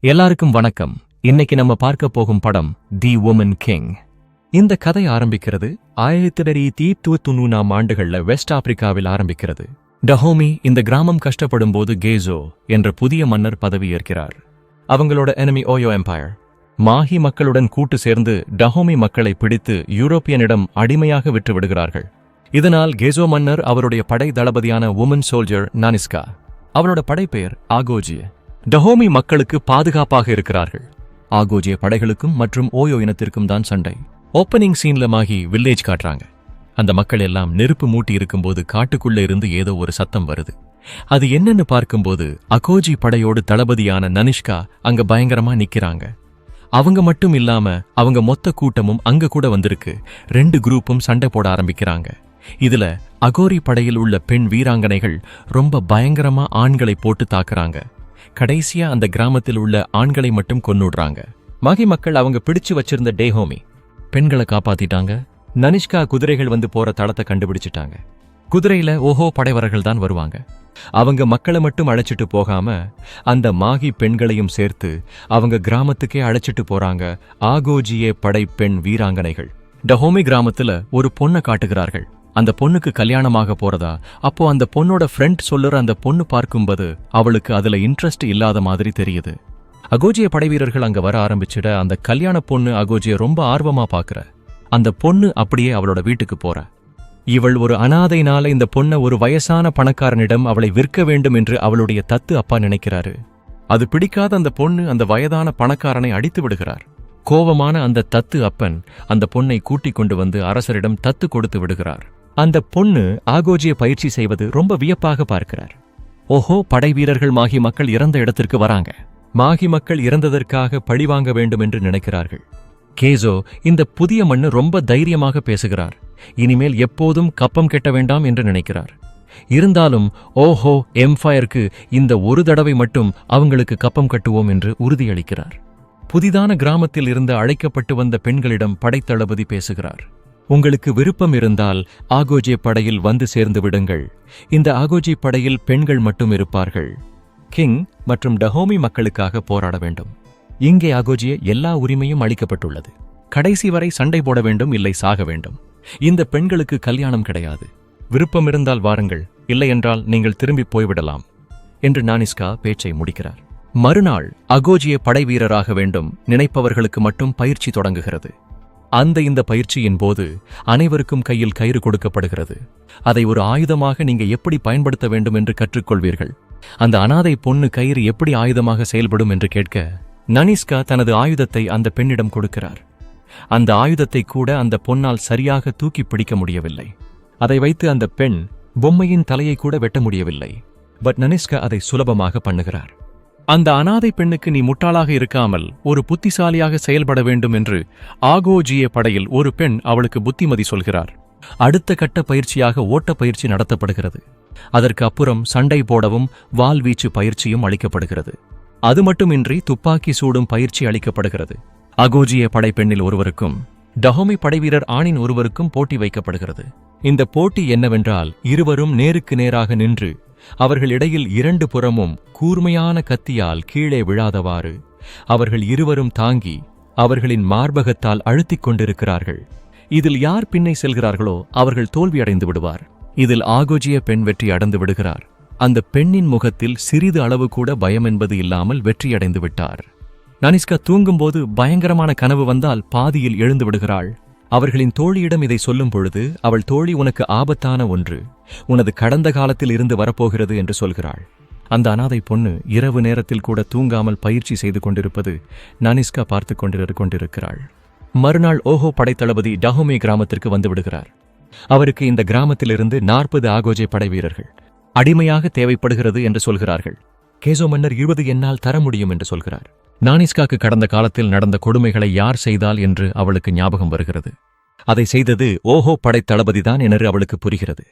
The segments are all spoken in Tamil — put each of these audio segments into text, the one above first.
எல்லாருக்கும் வணக்கம். இன்னைக்கு நம்ம பார்க்க போகும் படம் தி வுமன் கிங். இந்த கதை ஆரம்பிக்கிறது 1990 ஆண்டுகள்ல வெஸ்ட் ஆப்பிரிக்காவில் ஆரம்பிக்கிறது. டஹோமி இந்த கிராமம் கஷ்டப்படும் போது கேசோ என்ற புதிய மன்னர் பதவி ஏற்கிறார். அவங்களோட எனிமி ஓயோ எம்பையர் மாஹி மக்களுடன் கூட்டு சேர்ந்து டஹோமி மக்களை பிடித்து யூரோப்பியனிடம் அடிமையாக விற்று விடுகிறார்கள். இதனால் கேசோ மன்னர் அவருடைய படை தளபதியான வுமன் சோல்ஜர் நானிஸ்கா, அவளோட படைப்பெயர் ஆகோஜிய, டஹோமி மக்களுக்கு பாதுகாப்பாக இருக்கிறார்கள். ஆகோஜிய படைகளுக்கும் மற்றும் ஓயோ இனத்திற்கும் தான் சண்டை. ஓப்பனிங் சீன்ல மாகி வில்லேஜ் காட்டுறாங்க. அந்த மக்கள் எல்லாம் நெருப்பு மூட்டி இருக்கும்போது காட்டுக்குள்ள இருந்து ஏதோ ஒரு சத்தம் வருது. அது என்னன்னு பார்க்கும்போது அகோஜி படையோடு தளபதியான நனிஷ்கா அங்க பயங்கரமா நிக்கிறாங்க. அவங்க மட்டும் இல்லாம அவங்க மொத்த கூட்டமும் அங்க கூட வந்திருக்கு. 2 குரூப்பும் சண்டை போட ஆரம்பிக்கிறாங்க. இதுல அகோரி படையில் உள்ள பெண் வீராங்கனைகள் ரொம்ப பயங்கரமா ஆண்களை போட்டு தாக்குறாங்க. கடைசியா அந்த கிராமத்தில் உள்ள ஆண்களை மட்டும் கொன்னுடுறாங்க. மாகி மக்கள் அவங்க பிடிச்சு வச்சிருந்த டேஹோமி பெண்களை காப்பாத்திட்டாங்க. நனிஷ்கா குதிரைகள் வந்து போற தளத்தை கண்டுபிடிச்சிட்டாங்க. குதிரையில ஓஹோ படைவரர்கள் தான் வருவாங்க. அவங்க மக்களை மட்டும் அழைச்சிட்டு போகாம அந்த மாகி பெண்களையும் சேர்த்து அவங்க கிராமத்துக்கே அழைச்சிட்டு போறாங்க. ஆகோஜியே படை பெண் வீராங்கனைகள் டஹோமி கிராமத்துல ஒரு பொண்ணை காட்டுகிறார்கள். அந்த பொண்ணுக்கு கல்யாணமாக போறதா. அப்போ அந்த பொண்ணோட ஃப்ரெண்ட் சொல்லுற அந்த பொண்ணு பார்க்கும்போது அவளுக்கு அதுல இன்ட்ரெஸ்ட் இல்லாத மாதிரி தெரியுது. அகோஜிய படை வீரர்கள் அங்க வர ஆரம்பிச்சிட அந்த கல்யாண பொண்ணு அகோஜிய ரொம்ப ஆர்வமா பாக்குற. அந்த பொண்ணு அப்படியே அவளோட வீட்டுக்கு போற. இவள் ஒரு அனாதைனால இந்த பொண்ண ஒரு வயசான பணக்காரனிடம் அவளை விற்க வேண்டும் என்று அவளுடைய தத்து அப்பா நினைக்கிறாரு. அது பிடிக்காத அந்த பொண்ணு அந்த வயதான பணக்காரனை அடித்து விடுகிறார். கோபமான அந்த தத்து அப்பன் அந்த பொண்ணை கூட்டிக் கொண்டு வந்து அரசரிடம் தத்து கொடுத்து விடுகிறார். அந்த பொண்ணு ஆகோஜிய பயிற்சி செய்வது ரொம்ப வியப்பாக பார்க்கிறார். ஓஹோ, படை வீரர்கள் மாகி மக்கள் இறந்த இடத்திற்கு வராங்க. மாகி மக்கள் இறந்ததற்காக பழிவாங்க வேண்டும் என்று நினைக்கிறார்கள். கேசோ இந்த புதிய மண்ணு ரொம்ப தைரியமாக பேசுகிறார். இனிமேல் எப்போதும் கப்பம் கெட்ட வேண்டாம் என்று நினைக்கிறார். இருந்தாலும் ஓஹோ எம்பயருக்கு இந்த ஒரு தடவை மட்டும் அவங்களுக்கு கப்பம் கட்டுவோம் என்று உறுதியளிக்கிறார். புதிதான கிராமத்தில் இருந்து அழைக்கப்பட்டு வந்த பெண்களிடம் படைத்தளபதி பேசுகிறார். உங்களுக்கு விருப்பம் இருந்தால் ஆகோஜி படையில் வந்து சேர்ந்து விடுங்கள். இந்த ஆகோஜி படையில் பெண்கள் மட்டும் இருப்பார்கள். கிங் மற்றும் டஹோமி மக்களுக்காக போராட வேண்டும். இங்கே ஆகோஜிய எல்லா உரிமையும் அளிக்கப்பட்டுள்ளது. கடைசி வரை சண்டை போட வேண்டும், இல்லை சாக வேண்டும். இந்த பெண்களுக்கு கல்யாணம் கிடையாது. விருப்பம் இருந்தால் வாருங்கள், இல்லையென்றால் நீங்கள் திரும்பி போய்விடலாம் என்று நானிஸ்கா பேச்சை முடிக்கிறார். மறுநாள் அகோஜிய படை வீரராக வேண்டும் நினைப்பவர்களுக்கு மட்டும் பயிற்சி தொடங்குகிறது. இந்த பயிற்சியின் போது அனைவருக்கும் கையில் கயிறு கொடுக்கப்படுகிறது. அதை ஒரு ஆயுதமாக நீங்க எப்படி பயன்படுத்த வேண்டும் என்று கற்றுக்கொள்வீர்கள். அந்த அனாதை பொண்ணு கயிறு எப்படி ஆயுதமாக செயல்படும் என்று கேட்க நனிஸ்கா தனது ஆயுதத்தை அந்த பெண்ணிடம் கொடுக்கிறார். அந்த ஆயுதத்தை கூட அந்த பொன்னால் சரியாக தூக்கி பிடிக்க முடியவில்லை. அதை வைத்து அந்த பெண் பொம்மையின் தலையை கூட வெட்ட முடியவில்லை. பட் நனிஸ்கா அதை சுலபமாக பண்ணுகிறார். அந்த அனாதை பெண்ணுக்கு நீ முட்டாளாக இருக்காமல் ஒரு புத்திசாலியாக செயல்பட வேண்டும் என்று ஆகோஜிய படையில் ஒரு பெண் அவளுக்கு புத்திமதி சொல்கிறார். அடுத்த கட்ட பயிற்சியாக ஓட்ட பயிற்சி நடத்தப்படுகிறது. அதற்கு அப்புறம் சண்டை போடவும் வாள்வீச்சு பயிற்சியும் அளிக்கப்படுகிறது. அது மட்டுமின்றி துப்பாக்கி சூடும் பயிற்சி அளிக்கப்படுகிறது. அகோஜிய படை பெண்ணில் ஒருவருக்கும் டஹோமி படைவீரர் ஆணின் ஒருவருக்கும் போட்டி வைக்கப்படுகிறது. இந்த போட்டி என்னவென்றால் இருவரும் நேருக்கு நேராக நின்று அவர்கள் இடையில் 2 புறமும் கூர்மையான கத்தியால் கீழே விழாதவாறு அவர்கள் இருவரும் தாங்கி அவர்களின் மார்பகத்தால் அழுத்திக் கொண்டிருக்கிறார்கள். இதில் யார் பின்னை செல்கிறார்களோ அவர்கள் தோல்வியடைந்து விடுவார். இதில் ஆகோஜிய பெண் வெற்றி அடைந்து விடுகிறார். அந்த பெண்ணின் முகத்தில் சிறிது அளவு கூட பயம் என்பது இல்லாமல் வெற்றியடைந்து விட்டார். நனிஸ்கா தூங்கும்போது பயங்கரமான கனவு வந்தால் பாதியில் எழுந்து விடுகிறாள். அவர்களின் தோழியிடம் இதை சொல்லும் பொழுது அவள் தோழி உனக்கு ஆபத்தான ஒன்று உனது கடந்த காலத்தில் இருந்து வரப்போகிறது என்று சொல்கிறாள். அந்த அனாதை பொண்ணு இரவு நேரத்தில் கூட தூங்காமல் பயிற்சி செய்து கொண்டிருப்பது நானிஸ்கா பார்த்து கொண்டிருக்கிறாள். மறுநாள் ஓஹோ படைத்தளபதி டஹோமி கிராமத்திற்கு வந்து விடுகிறார். அவருக்கு இந்த கிராமத்திலிருந்து 40 ஆகோஜே படை வீரர்கள் அடிமையாக தேவைப்படுகிறது என்று சொல்கிறார்கள். கேசோ மன்னர் 20 என்னால் தர முடியும் என்று சொல்கிறார். நானிஸ்காக்கு கடந்த காலத்தில் நடந்த கொடுமைகளை யார் செய்தால் என்று அவளுக்கு ஞாபகம் வருகிறது. அதை செய்தது ஓஹோ படைத்தளபதிதான் என்று அவளுக்கு புரிகிறது.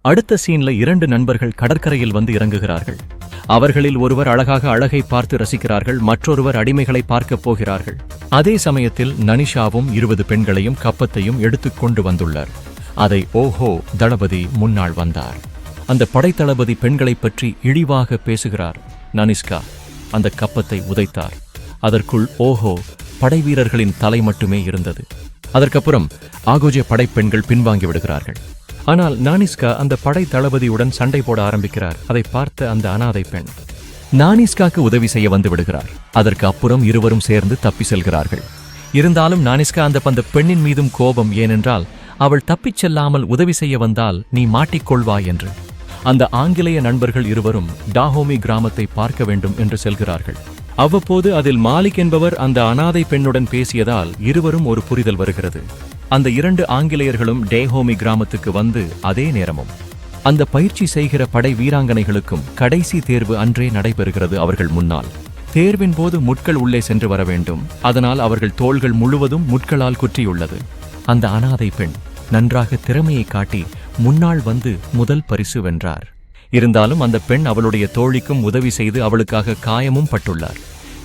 அடுத்த சீன்ல 2 நண்பர்கள் கடற்கரையில் வந்து இறங்குகிறார்கள். அவர்களில் ஒருவர் அழகாக அழகை பார்த்து ரசிக்கிறார்கள், மற்றொருவர் அடிமைகளை பார்க்கப் போகிறார்கள். அதே சமயத்தில் நனிஷாவும் 20 பெண்களையும் கப்பத்தையும் எடுத்துக்கொண்டு வந்துள்ளார். அதை ஓஹோ தளபதி முன்னாள் வந்தார். அந்த படைத்தளபதி பெண்களைப் பற்றி இழிவாக பேசுகிறார். நனிஷ்கா அந்த கப்பத்தை உதைத்தார். அதற்குள் ஓஹோ படைவீரர்களின் தலை மட்டுமே இருந்தது. அதற்கப்புறம் ஆகோஜே படைப்பெண்கள் பின்வாங்கி விடுகிறார்கள். ஆனால் நானிஸ்கா அந்த படை தளபதியுடன் சண்டை போட ஆரம்பிக்கிறார். அதை பார்த்த அந்த அனாதை பெண் நானிஸ்காக்கு உதவி செய்ய வந்து விடுகிறார். அதற்கு அப்புறம் இருவரும் சேர்ந்து தப்பி செல்கிறார்கள். இருந்தாலும் நானிஸ்கா அந்த பெண்ணின் மீதும் கோபம், ஏனென்றால் அவள் தப்பிச் செல்லாமல் உதவி செய்ய வந்தால் நீ மாட்டிக்கொள்வாய் என்று. அந்த ஆங்கிலேய நண்பர்கள் இருவரும் டாஹோமி கிராமத்தை பார்க்க வேண்டும் என்று செல்கிறார்கள். அவ்வப்போது அதில் மாலிக் என்பவர் அந்த அனாதை பெண்ணுடன் பேசியதால் இருவரும் ஒரு புரிதல் வருகிறது. அந்த 2 ஆங்கிலேயர்களும் டேஹோமி கிராமத்துக்கு வந்து அதே நேரமும் அந்த பயிற்சி செய்கிற படை வீராங்கனைகளுக்கும் கடைசி தேர்வு அன்றே நடைபெறுகிறது அவர்கள் முன்னால். தேர்வின் போது முட்கள் உள்ளே சென்று வர வேண்டும். அதனால் அவர்கள் தோள்கள் முழுவதும் முட்களால் குற்றியுள்ளது. அந்த அனாதை பெண் நன்றாக திறமையை காட்டி முன்னால் வந்து முதல் பரிசு வென்றார். இருந்தாலும் அந்த பெண் அவளுடைய தோழிக்கும் உதவி செய்து அவளுக்காக காயமும் பட்டுள்ளார்.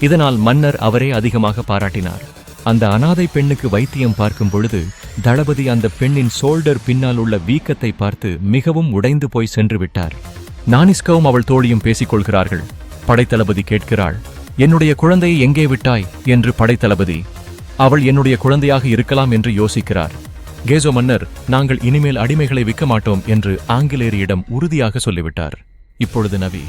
இதனால் மன்னர் அவரே அதிகமாக பாராட்டினார். அந்த அனாதை பெண்ணுக்கு வைத்தியம் பார்க்கும் பொழுது தளபதி அந்த பெண்ணின் ஷோல்டர் பின்னால் உள்ள வீக்கத்தை பார்த்து மிகவும் உடைந்து போய் சென்று விட்டார். நானிஸ்காவும் அவள் தோழியும் பேசிக்கொள்கிறார்கள். படைத்தளபதி கேட்கிறாள், என்னுடைய குழந்தையை எங்கே விட்டாய் என்று. படைத்தளபதி, அவள் என்னுடைய குழந்தையாக இருக்கலாம் என்று யோசிக்கிறார். கேசோ மன்னர், நாங்கள் இனிமேல் அடிமைகளை விற்க மாட்டோம் என்று ஆங்கிலேயரிடம் உறுதியாக சொல்லிவிட்டார். இப்பொழுது நபி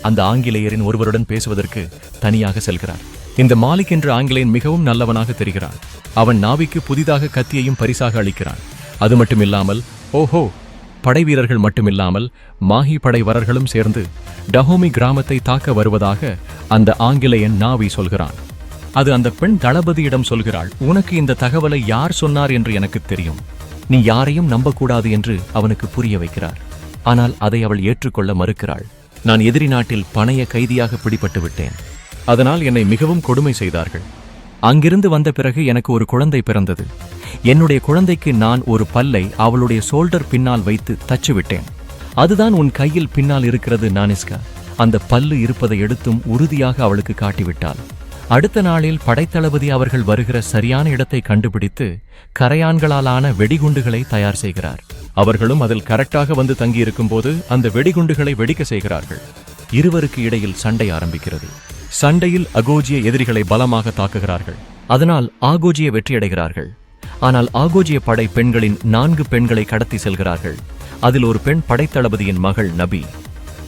அந்த ஆங்கிலேயரின் ஒருவருடன் பேசுவதற்கு தனியாக செல்கிறார். இந்த மாலிக் என்ற ஆங்கிலேயன் மிகவும் நல்லவனாக தெரிகிறான். அவன் நாவிக்கு புதிதாக கத்தியையும் பரிசாக அளிக்கிறான். அது மட்டுமில்லாமல் ஓஹோ படை வீரர்கள் மட்டுமில்லாமல் மாஹி படை வரர்களும் சேர்ந்து டஹோமி கிராமத்தை தாக்க வருவதாக அந்த ஆங்கிலேயன் நாவி சொல்கிறான். அது அந்த பெண் தளபதியிடம் சொல்கிறாள், உனக்கு இந்த தகவலை யார் சொன்னார் என்று எனக்கு தெரியும். நீ யாரையும் நம்பக்கூடாது என்று அவனுக்கு புரிய வைக்கிறார். ஆனால் அதை அவள் ஏற்றுக்கொள்ள மறுக்கிறாள். நான் எதிரி நாட்டில் பணைய கைதியாக பிடிபட்டு விட்டேன். அதனால் என்னை மிகவும் கொடுமை செய்தார்கள். அங்கிருந்து வந்த பிறகு எனக்கு ஒரு குழந்தை பிறந்தது. என்னுடைய குழந்தைக்கு நான் ஒரு பல்லை அவளுடைய ஷோல்டர் பின்னால் வைத்து தச்சுவிட்டேன். அதுதான் உன் கையில் பின்னால் இருக்கிறது நானிஸ்கா. அந்த பல்லு இருப்பதை எடுத்தும் உறுதியாக அவளுக்கு காட்டிவிட்டாள். அடுத்த நாளில் படைத்தளபதி அவர்கள் வருகிற சரியான இடத்தை கண்டுபிடித்து கரையான்களாலான வெடிகுண்டுகளை தயார் செய்கிறார். அவர்களும் அதில் கரெக்டாக வந்து தங்கியிருக்கும் போது அந்த வெடிகுண்டுகளை வெடிக்க செய்கிறார்கள். இருவருக்கு இடையில் சண்டை ஆரம்பிக்கிறது. சண்டையில் அகோஜிய எதிரிகளை பலமாக தாக்குகிறார்கள். அதனால் ஆகோஜிய வெற்றியடைகிறார்கள். ஆனால் ஆகோஜிய படை பெண்களின் 4 பெண்களை கடத்தி செல்கிறார்கள். அதில் ஒரு பெண் படைத்தளபதியின் மகள் நபி.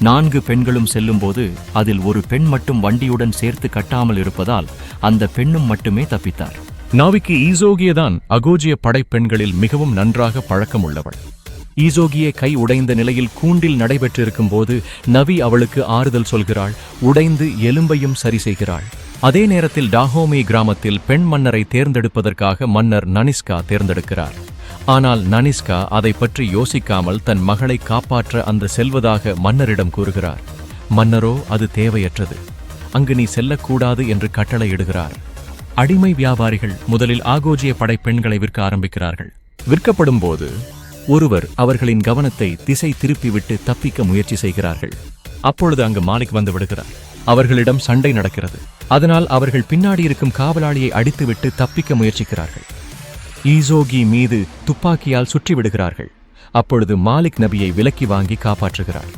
4 பெண்களும் செல்லும்போது அதில் ஒரு பெண் மட்டும் வண்டியுடன் சேர்த்து கட்டாமல் இருப்பதால் அந்த பெண்ணும் மட்டுமே தப்பித்தார். நாவிக்கு ஈசோகியதான் அகோஜிய படைப்பெண்களில் மிகவும் நன்றாக பழக்கம் உள்ளவள். ஈசோகியே கை உடைந்த நிலையில் கூண்டில் நடைபெற்றிருக்கும் போது நவி அவளுக்கு ஆறுதல் சொல்கிறாள். உடைந்து எலும்பையும் சரி செய்கிறாள். அதே நேரத்தில் டாஹோமி கிராமத்தில் பெண் மன்னரை தேர்ந்தெடுப்பதற்காக மன்னர் நனிஸ்கா தேர்ந்தெடுக்கிறார். ஆனால் நனிஸ்கா அதை பற்றி யோசிக்காமல் தன் மகளை காப்பாற்ற அந்த செல்வதாக மன்னரிடம் கூறுகிறார். மன்னரோ அது தேவையற்றது, அங்கு நீ செல்லக்கூடாது என்று கட்டளையிடுகிறார். அடிமை வியாபாரிகள் முதலில் ஆகோஜிய படைப்பெண்களை விற்க ஆரம்பிக்கிறார்கள். விற்கப்படும் போது ஒருவர் அவர்களின் கவனத்தை திசை திருப்பிவிட்டு தப்பிக்க முயற்சி செய்கிறார்கள். அப்பொழுது அங்கு மாலிக் வந்து விடுகிறார். அவர்களிடம் சண்டை நடக்கிறது. அதனால் அவர்கள் பின்னாடி இருக்கும் காவலாளியை அடித்துவிட்டு தப்பிக்க முயற்சிக்கிறார்கள். ஈசோகி மீது துப்பாக்கியால் சுற்றி விடுகிறார்கள். அப்பொழுது மாலிக் நபியை விலக்கி வாங்கி காப்பாற்றுகிறார்.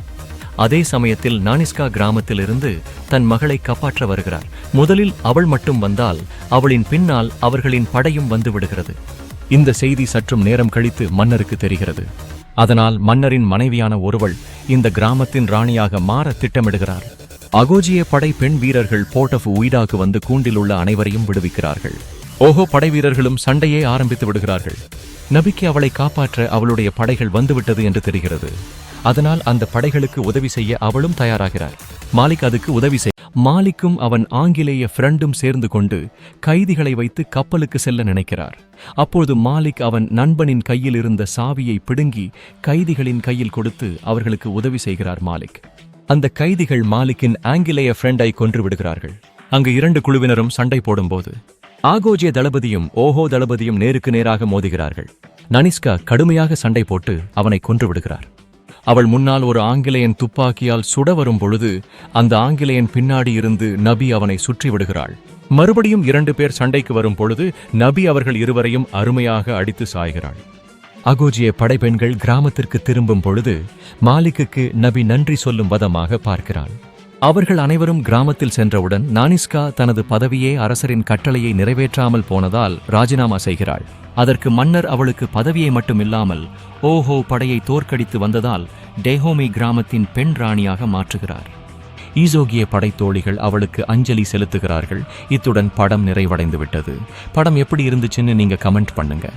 அதே சமயத்தில் நானிஸ்கா கிராமத்திலிருந்து தன் மகளை காப்பாற்ற வருகிறார். முதலில் அவள் மட்டும் வந்தால் அவளின் பின்னால் அவர்களின் படையும் வந்து விடுகிறது. இந்த செய்தி சற்றும் நேரம் கழித்து மன்னருக்கு தெரிகிறது. அதனால் மன்னரின் மனைவியான ஒருவள் இந்த கிராமத்தின் ராணியாக மாற திட்டமிடுகிறார். அகோஜிய படை பெண் வீரர்கள் போர்ட் ஆஃப் உய்டாக்கு வந்து கூண்டில் உள்ள அனைவரையும் விடுவிக்கிறார்கள். ஓஹோ படை வீரர்களும் சண்டையே ஆரம்பித்து விடுகிறார்கள். நபிக்கு அவளை காப்பாற்ற அவளுடைய படைகள் வந்துவிட்டது என்று தெரிகிறது. அதனால் அந்த படைகளுக்கு உதவி செய்ய அவளும் தயாராகிறார். மாலிக் அதுக்கு உதவி செய்ய மாலிக்கும் அவன் ஆங்கிலேய ஃப்ரெண்டும் சேர்ந்து கொண்டு கைதிகளை வைத்து கப்பலுக்கு செல்ல நினைக்கிறார். அப்போது மாலிக் அவன் நண்பனின் கையில் இருந்த சாவியை பிடுங்கி கைதிகளின் கையில் கொடுத்து அவர்களுக்கு உதவி செய்கிறார். மாலிக் அந்த கைதிகள் மாலிக்கின் ஆங்கிலேய ஃப்ரெண்டை கொன்று விடுகிறார்கள். அங்கு 2 குழுவினரும் சண்டை போடும்போது ஆகோஜிய தளபதியும் ஓஹோ தளபதியும் நேருக்கு நேராக மோதுகிறார்கள். நனிஸ்கா கடுமையாக சண்டை போட்டு அவனை கொன்று விடுகிறார். அவள் முன்னால் ஒரு ஆங்கிலேயன் துப்பாக்கியால் சுட வரும் பொழுது அந்த ஆங்கிலேயன் பின்னாடி இருந்து நபி அவனை சுற்றி விடுகிறாள். மறுபடியும் 2 பேர் சண்டைக்கு வரும் பொழுது நபி அவர்கள் இருவரையும் அருமையாக அடித்து சாய்கிறாள். அகோஜிய படைப்பெண்கள் கிராமத்திற்கு திரும்பும் பொழுது மாலிக்குக்கு நபி நன்றி சொல்லும் வதமாக பார்க்கிறாள். அவர்கள் அனைவரும் கிராமத்தில் சென்றவுடன் நானிஸ்கா தனது பதவியே அரசரின் கட்டளையை நிறைவேற்றாமல் போனதால் ராஜினாமா செய்கிறாள். அதற்கு மன்னர் அவளுக்கு பதவியை மட்டுமில்லாமல் ஓஹோ படையை தோற்கடித்து வந்ததால் டெஹோமி கிராமத்தின் பெண் ராணியாக மாற்றுகிறார். ஈசோகிய படைத்தோழிகள் அவளுக்கு அஞ்சலி செலுத்துகிறார்கள். இத்துடன் படம் நிறைவடைந்து விட்டது. படம் எப்படி இருந்துச்சுன்னு நீங்க கமெண்ட் பண்ணுங்க.